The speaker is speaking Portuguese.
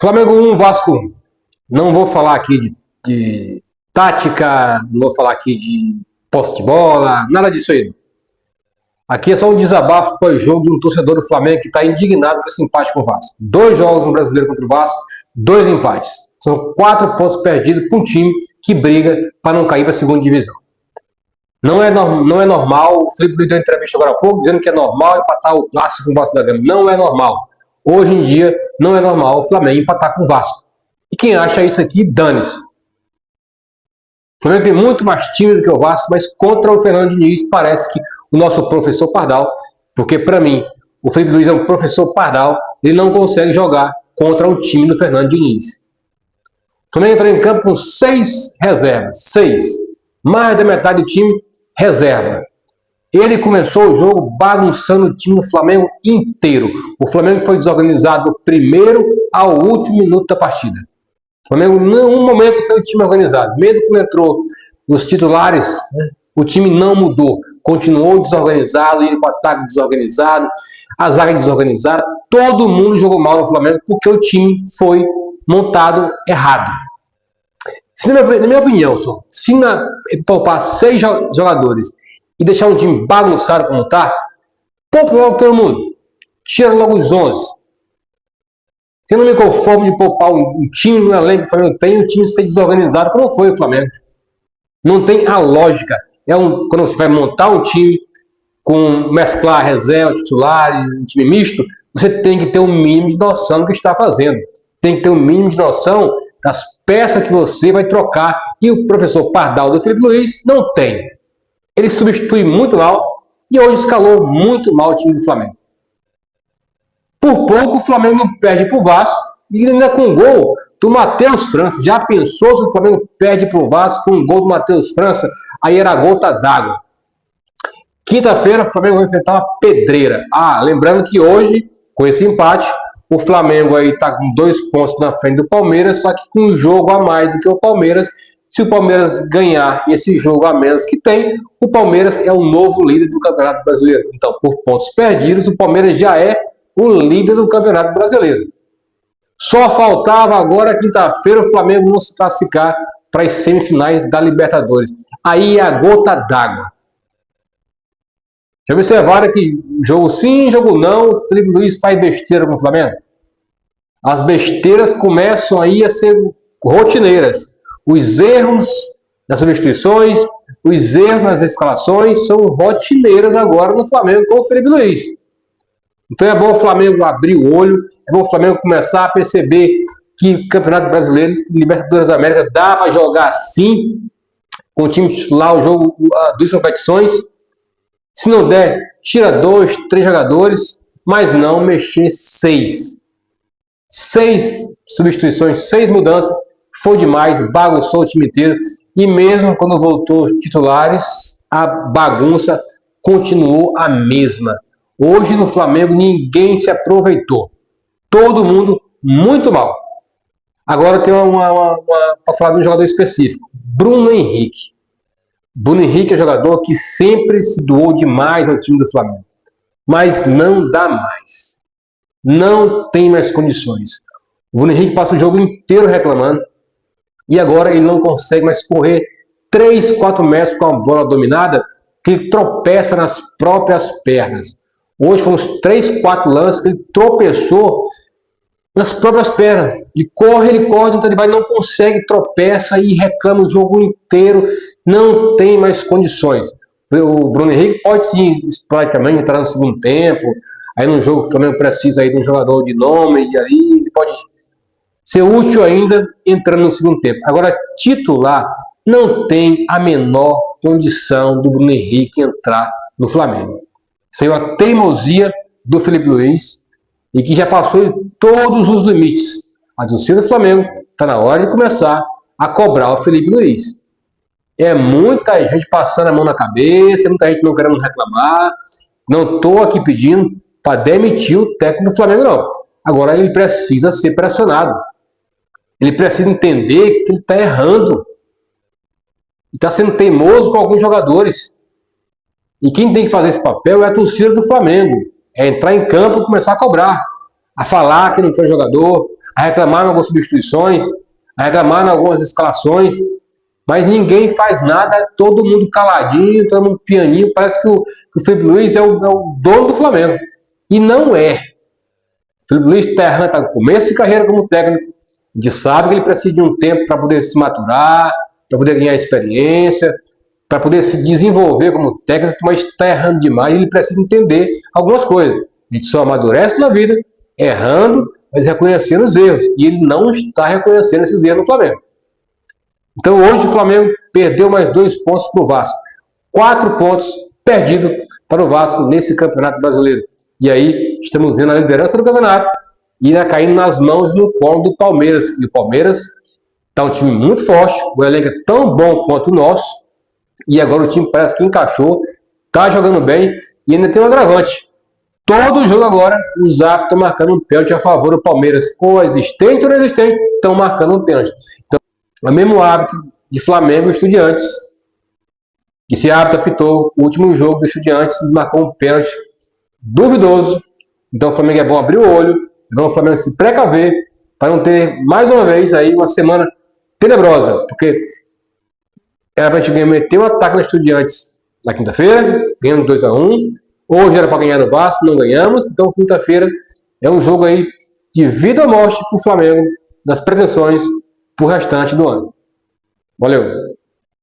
Flamengo 1, Vasco 1. Não vou falar aqui de tática, não vou falar aqui de posse de bola, nada disso aí. Aqui é só um desabafo pós-jogo de um torcedor do Flamengo que está indignado com esse empate com o Vasco. 2 jogos no Brasileiro contra o Vasco, 2 empates. São 4 pontos perdidos para um time que briga para não cair para a segunda divisão. Não é normal, o Felipe Luiz deu entrevista agora há pouco dizendo que é normal empatar o Clássico com o Vasco da Gama. Não é normal. Hoje em dia, não é normal o Flamengo empatar com o Vasco. E quem acha isso aqui, dane-se. O Flamengo tem muito mais time do que o Vasco, mas contra o Fernando Diniz parece que o nosso professor Pardal, porque para mim, o Felipe Luiz é um professor Pardal, ele não consegue jogar contra o time do Fernando Diniz. O Flamengo entrou em campo com 6 reservas. 6. Mais da metade do time reserva. Ele começou o jogo bagunçando o time do Flamengo inteiro. O Flamengo foi desorganizado do primeiro ao último minuto da partida. O Flamengo, em nenhum momento, foi um time organizado. Mesmo quando entrou os titulares, o time não mudou. Continuou desorganizado, indo para o ataque desorganizado, a zaga desorganizada. Todo mundo jogou mal no Flamengo porque o time foi montado errado. Na minha opinião, se poupar 6 jogadores e deixar um time bagunçado como está, poupa logo todo mundo. Tira logo os 11. Eu não me conformo de poupar um time no elenco que o Flamengo tem, o time ser desorganizado, como foi o Flamengo. Não tem a lógica. Quando você vai montar um time, mesclar reserva, titular, um time misto, você tem que ter um mínimo de noção do que está fazendo. Tem que ter um mínimo de noção das peças que você vai trocar. E o professor Pardal do Felipe Luiz não tem. Ele substitui muito mal e hoje escalou muito mal o time do Flamengo. Por pouco o Flamengo não perde para o Vasco e ainda com o gol do Matheus França. Já pensou se o Flamengo perde para o Vasco com um gol do Matheus França? Aí era a gota d'água. Quinta-feira o Flamengo vai enfrentar uma pedreira. Lembrando que hoje, com esse empate, o Flamengo aí está com 2 pontos na frente do Palmeiras, só que com um jogo a mais do que o Palmeiras. Se o Palmeiras ganhar esse jogo a menos que tem, o Palmeiras é o novo líder do Campeonato Brasileiro. Então, por pontos perdidos, o Palmeiras já é o líder do Campeonato Brasileiro. Só faltava agora, quinta-feira, o Flamengo não se classificar para as semifinais da Libertadores. Aí é a gota d'água. Já observaram que jogo sim, jogo não, o Felipe Luiz faz besteira com o Flamengo? As besteiras começam aí a ser rotineiras. Os erros nas substituições, os erros nas escalações são rotineiras agora no Flamengo com o Felipe Luiz. Então é bom o Flamengo abrir o olho, é bom o Flamengo começar a perceber que Campeonato Brasileiro, Libertadores da América, dá para jogar assim, com o time titular, o jogo, 2 competições. Se não der, tira 2, 3 jogadores, mas não mexer 6. 6 substituições, 6 mudanças, foi demais, bagunçou o time inteiro. E mesmo quando voltou os titulares, a bagunça continuou a mesma. Hoje no Flamengo ninguém se aproveitou. Todo mundo muito mal. Agora tem para falar de um jogador específico. Bruno Henrique. Bruno Henrique é um jogador que sempre se doou demais ao time do Flamengo. Mas não dá mais. Não tem mais condições. O Bruno Henrique passa o jogo inteiro reclamando. E agora ele não consegue mais correr 3, 4 metros com a bola dominada, que ele tropeça nas próprias pernas. Hoje foram uns 3, 4 lances que ele tropeçou nas próprias pernas. Ele corre, não consegue, tropeça e reclama o jogo inteiro. Não tem mais condições. O Bruno Henrique pode sim, praticamente, entrar no segundo tempo. Aí no jogo o Flamengo precisa aí de um jogador de nome, e aí ele pode ser útil ainda entrando no segundo tempo. Agora, titular, não tem a menor condição do Bruno Henrique entrar no Flamengo. Isso aí é uma teimosia do Felipe Luiz e que já passou de todos os limites. A torcida do Flamengo está na hora de começar a cobrar o Felipe Luiz. É muita gente passando a mão na cabeça, muita gente não querendo reclamar. Não estou aqui pedindo para demitir o técnico do Flamengo, não. Agora ele precisa ser pressionado. Ele precisa entender que ele está errando. E está sendo teimoso com alguns jogadores. E quem tem que fazer esse papel é a torcida do Flamengo. É entrar em campo e começar a cobrar. A falar que não quer jogador, a reclamar em algumas substituições, a reclamar em algumas escalações, mas ninguém faz nada, todo mundo caladinho, todo mundo pianinho, parece que o Felipe Luiz é o dono do Flamengo. E não é. O Felipe Luiz está no começo de carreira como técnico, a gente sabe que ele precisa de um tempo para poder se maturar, para poder ganhar experiência, para poder se desenvolver como técnico, mas está errando demais, ele precisa entender algumas coisas. A gente só amadurece na vida, errando, mas reconhecendo os erros. E ele não está reconhecendo esses erros no Flamengo. Então hoje o Flamengo perdeu mais 2 pontos para o Vasco. 4 pontos perdidos para o Vasco nesse Campeonato Brasileiro. E aí estamos vendo a liderança do campeonato e irá caindo nas mãos e no colo do Palmeiras. E o Palmeiras está um time muito forte, o elenco é tão bom quanto o nosso. E agora o time parece que encaixou, está jogando bem e ainda tem um agravante. Todo jogo agora, os árbitros estão marcando um pênalti a favor do Palmeiras. Ou existente ou não existente, estão marcando um pênalti. Então, é o mesmo árbitro de Flamengo e Estudiantes. Esse árbitro apitou o último jogo do Estudiantes e marcou um pênalti duvidoso. Então o Flamengo é bom abrir o olho, é bom o Flamengo se precaver para não ter mais uma vez aí uma semana tenebrosa. Porque era para a gente meter um ataque nos Estudiantes na quinta-feira, ganhando 2-1. Hoje era para ganhar no Vasco, não ganhamos. Então quinta-feira é um jogo aí de vida ou morte para o Flamengo, das pretensões para o restante do ano. Valeu!